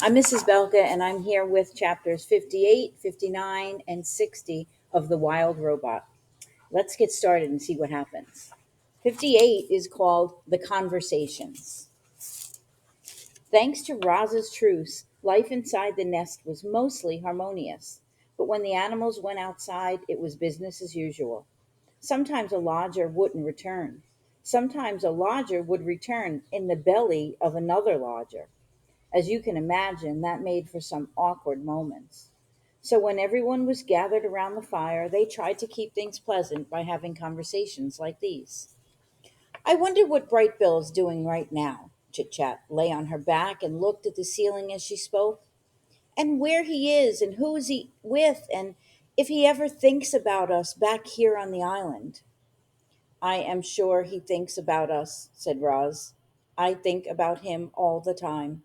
I'm Mrs. Belka, and I'm here with chapters 58, 59, and 60 of The Wild Robot. Let's get started and see what happens. 58 is called The Conversations. Thanks to Roz's truce, life inside the nest was mostly harmonious. But when the animals went outside, it was business as usual. Sometimes a lodger wouldn't return. Sometimes a lodger would return in the belly of another lodger. As you can imagine, that made for some awkward moments. So when everyone was gathered around the fire, they tried to keep things pleasant by having conversations like these. I wonder what Bright Bill is doing right now. Chit Chat lay on her back and looked at the ceiling as she spoke. And where he is, and who is he with, and if he ever thinks about us back here on the island. I am sure he thinks about us, said Roz. I think about him all the time.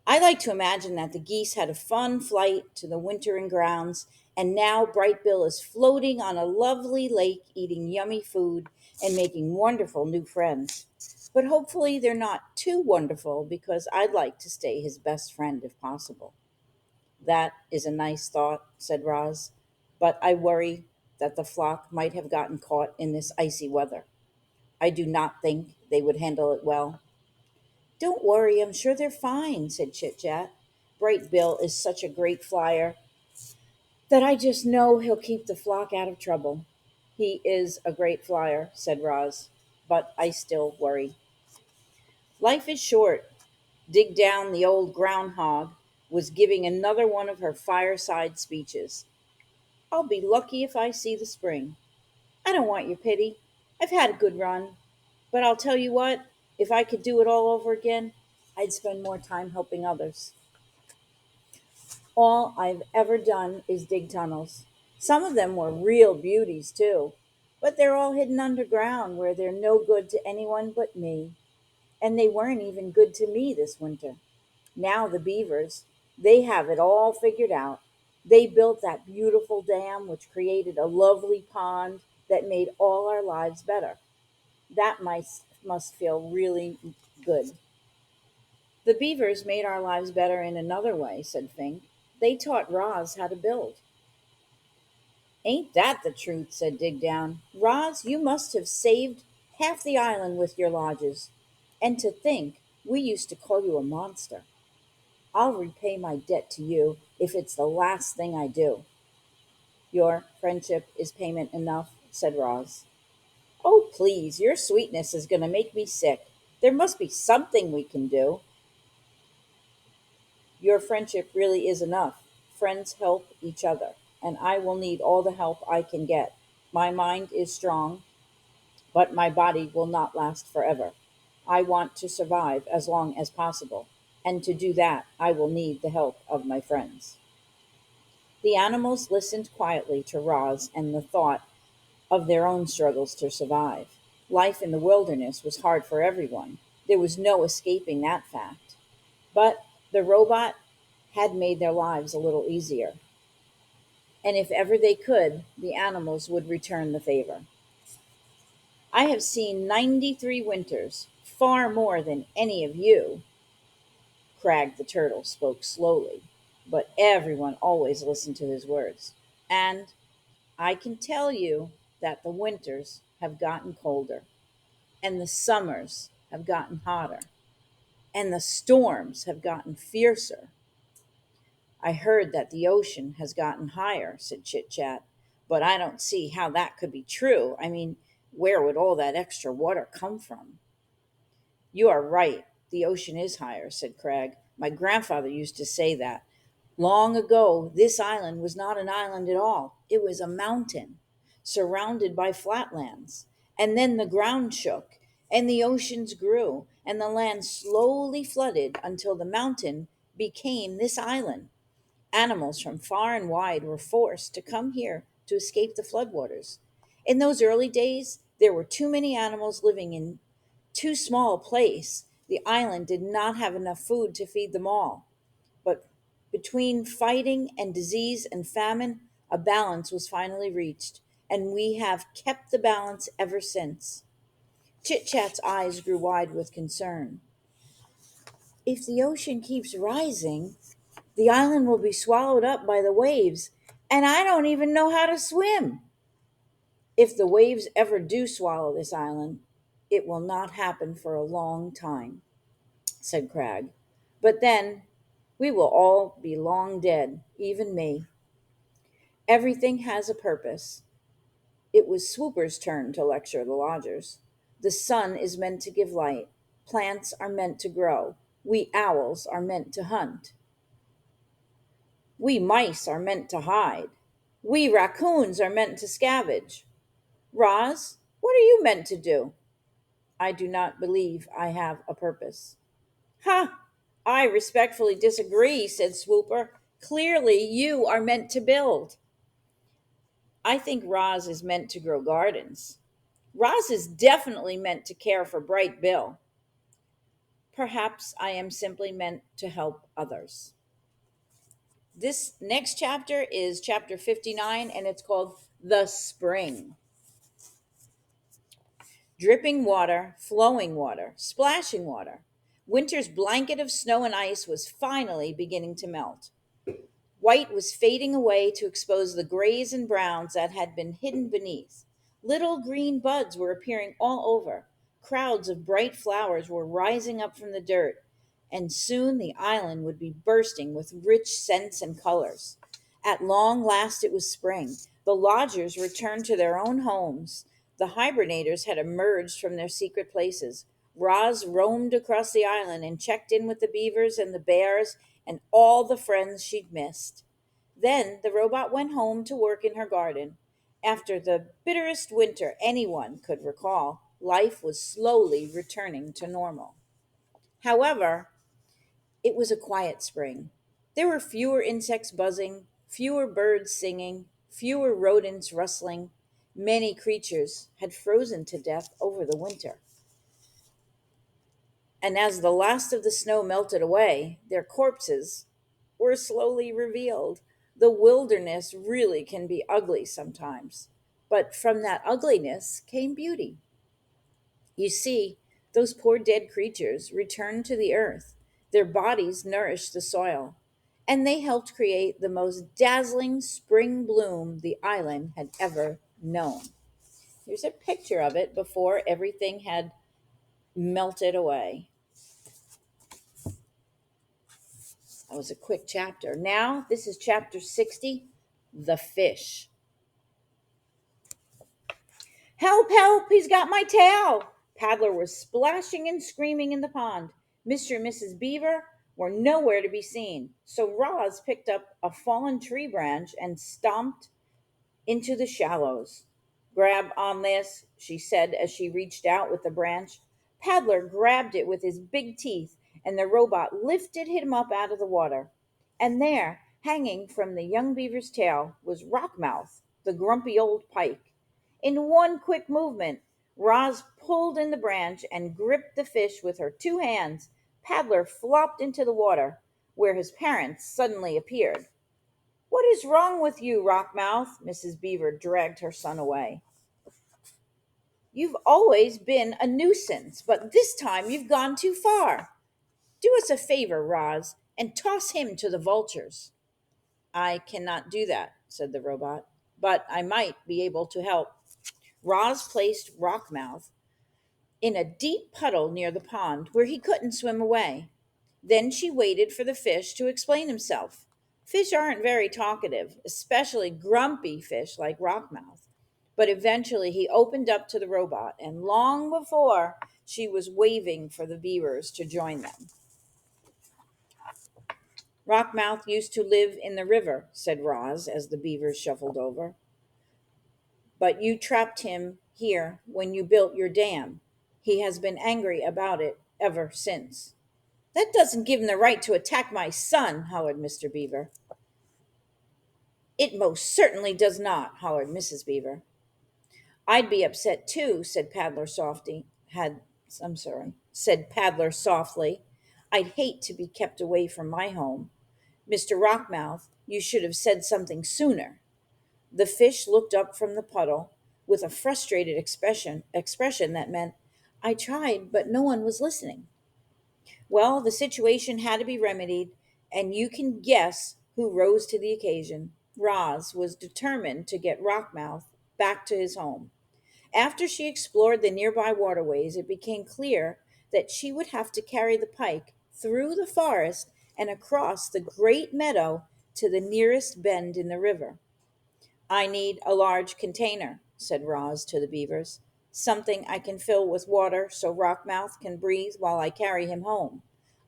I like to imagine that the geese had a fun flight to the wintering grounds, and now Bright Bill is floating on a lovely lake, eating yummy food and making wonderful new friends. But hopefully, they're not too wonderful because I'd like to stay his best friend if possible. That is a nice thought, said Roz, but I worry that the flock might have gotten caught in this icy weather. I do not think they would handle it well. Don't worry, I'm sure they're fine, said Chit Chat. Bright Bill is such a great flyer that I just know he'll keep the flock out of trouble. He is a great flyer, said Roz, but I still worry. Life is short. Dig Down, the old groundhog, was giving another one of her fireside speeches. I'll be lucky if I see the spring. I don't want your pity. I've had a good run. But I'll tell you what, if I could do it all over again, I'd spend more time helping others. All I've ever done is dig tunnels. Some of them were real beauties, too, but they're all hidden underground where they're no good to anyone but me. And they weren't even good to me this winter. Now the beavers, they have it all figured out. They built that beautiful dam which created a lovely pond that made all our lives better. That must feel really good. The beavers made our lives better in another way, said Fink. They taught Roz how to build. Ain't that the truth, said Dig Down. Roz, you must have saved half the island with your lodges. And to think, we used to call you a monster. I'll repay my debt to you if it's the last thing I do. Your friendship is payment enough, said Roz. Oh, please, your sweetness is going to make me sick. There must be something we can do. Your friendship really is enough. Friends help each other, and I will need all the help I can get. My mind is strong, but my body will not last forever. I want to survive as long as possible, and to do that, I will need the help of my friends. The animals listened quietly to Roz and the thought of their own struggles to survive. Life in the wilderness was hard for everyone. There was no escaping that fact. But the robot had made their lives a little easier. And if ever they could, the animals would return the favor. I have seen 93 winters, far more than any of you. Crag the turtle spoke slowly, but everyone always listened to his words. And I can tell you that the winters have gotten colder, and the summers have gotten hotter, and the storms have gotten fiercer. I heard that the ocean has gotten higher, said Chit Chat, but I don't see how that could be true. I mean, where would all that extra water come from? You are right. The ocean is higher, said Crag. My grandfather used to say that. Long ago, this island was not an island at all. It was a mountain surrounded by flatlands. And then the ground shook, and the oceans grew, and the land slowly flooded until the mountain became this island. Animals from far and wide were forced to come here to escape the floodwaters. In those early days, there were too many animals living in too small a place. The island did not have enough food to feed them all. But between fighting and disease and famine, a balance was finally reached, and we have kept the balance ever since. Chit Chat's eyes grew wide with concern. If the ocean keeps rising, the island will be swallowed up by the waves, and I don't even know how to swim. If the waves ever do swallow this island, it will not happen for a long time, said Crag. But then we will all be long dead, even me. Everything has a purpose. It was Swooper's turn to lecture the lodgers. The sun is meant to give light. Plants are meant to grow. We owls are meant to hunt. We mice are meant to hide. We raccoons are meant to scavenge. Roz, what are you meant to do? I do not believe I have a purpose. Ha! I respectfully disagree, said Swooper. Clearly, you are meant to build. I think Roz is meant to grow gardens. Roz is definitely meant to care for Bright Bill. Perhaps I am simply meant to help others. This next chapter is chapter 59, and it's called The Spring. Dripping water, flowing water, splashing water. Winter's blanket of snow and ice was finally beginning to melt. White was fading away to expose the grays and browns that had been hidden beneath. Little green buds were appearing all over. Crowds of bright flowers were rising up from the dirt, and soon the island would be bursting with rich scents and colors. At long last it was spring. The lodgers returned to their own homes. The hibernators had emerged from their secret places. Roz roamed across the island and checked in with the beavers and the bears and all the friends she'd missed. Then the robot went home to work in her garden. After the bitterest winter anyone could recall, life was slowly returning to normal. However, it was a quiet spring. There were fewer insects buzzing, fewer birds singing, fewer rodents rustling. Many creatures had frozen to death over the winter. And as the last of the snow melted away, their corpses were slowly revealed. The wilderness really can be ugly sometimes, but from that ugliness came beauty. You see, those poor dead creatures returned to the earth. Their bodies nourished the soil, and they helped create the most dazzling spring bloom the island had ever known. Here's a picture of it before everything had melted away. That was a quick chapter. Now, this is chapter 60, The Fish. Help, help, he's got my tail. Paddler was splashing and screaming in the pond. Mr. and Mrs. Beaver were nowhere to be seen, so Roz picked up a fallen tree branch and stomped into the shallows. Grab on this, she said as she reached out with the branch. Paddler grabbed it with his big teeth, and the robot lifted him up out of the water. And there, hanging from the young beaver's tail, was Rockmouth, the grumpy old pike. In one quick movement, Roz pulled in the branch and gripped the fish with her two hands. Paddler flopped into the water, where his parents suddenly appeared. What is wrong with you, Rockmouth? Mrs. Beaver dragged her son away. You've always been a nuisance, but this time you've gone too far. Do us a favor, Roz, and toss him to the vultures. I cannot do that, said the robot, but I might be able to help. Roz placed Rockmouth in a deep puddle near the pond where he couldn't swim away. Then she waited for the fish to explain himself. Fish aren't very talkative, especially grumpy fish like Rockmouth. But eventually he opened up to the robot, and long before she was waving for the beavers to join them. Rockmouth used to live in the river, said Roz as the beavers shuffled over. But you trapped him here when you built your dam. He has been angry about it ever since. That doesn't give him the right to attack my son, hollered Mr. Beaver. It most certainly does not, hollered Mrs. Beaver. I'd be upset too, said Paddler softly. I'd hate to be kept away from my home. Mr. Rockmouth, you should have said something sooner. The fish looked up from the puddle with a frustrated expression that meant, I tried, but no one was listening. Well, the situation had to be remedied, and you can guess who rose to the occasion. Roz was determined to get Rockmouth back to his home. After she explored the nearby waterways, it became clear that she would have to carry the pike through the forest and across the great meadow to the nearest bend in the river. I need a large container, said Roz to the beavers. Something I can fill with water so Rockmouth can breathe while I carry him home.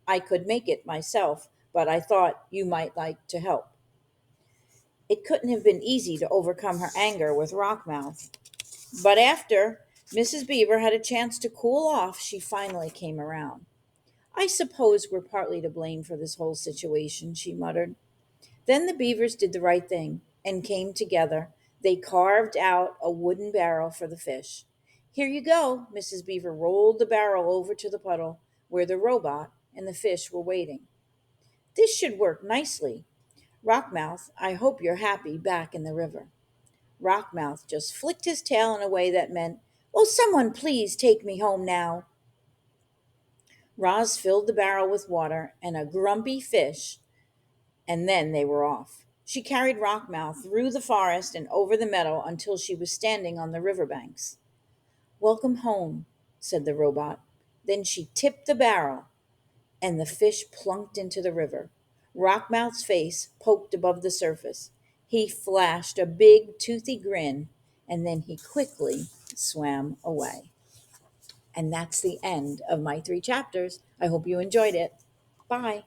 I could make it myself, but I thought you might like to help. It couldn't have been easy to overcome her anger with Rockmouth. But after Mrs. Beaver had a chance to cool off, she finally came around. I suppose we're partly to blame for this whole situation, she muttered. Then the beavers did the right thing and came together. They carved out a wooden barrel for the fish. Here you go. Mrs. Beaver rolled the barrel over to the puddle where the robot and the fish were waiting. This should work nicely. Rockmouth, I hope you're happy back in the river. Rockmouth just flicked his tail in a way that meant, will someone please take me home now? Roz filled the barrel with water and a grumpy fish, and then they were off. She carried Rockmouth through the forest and over the meadow until she was standing on the river banks. Welcome home, said the robot. Then she tipped the barrel, and the fish plunked into the river. Rockmouth's face poked above the surface. He flashed a big, toothy grin, and then he quickly swam away. And that's the end of my 3 chapters. I hope you enjoyed it. Bye.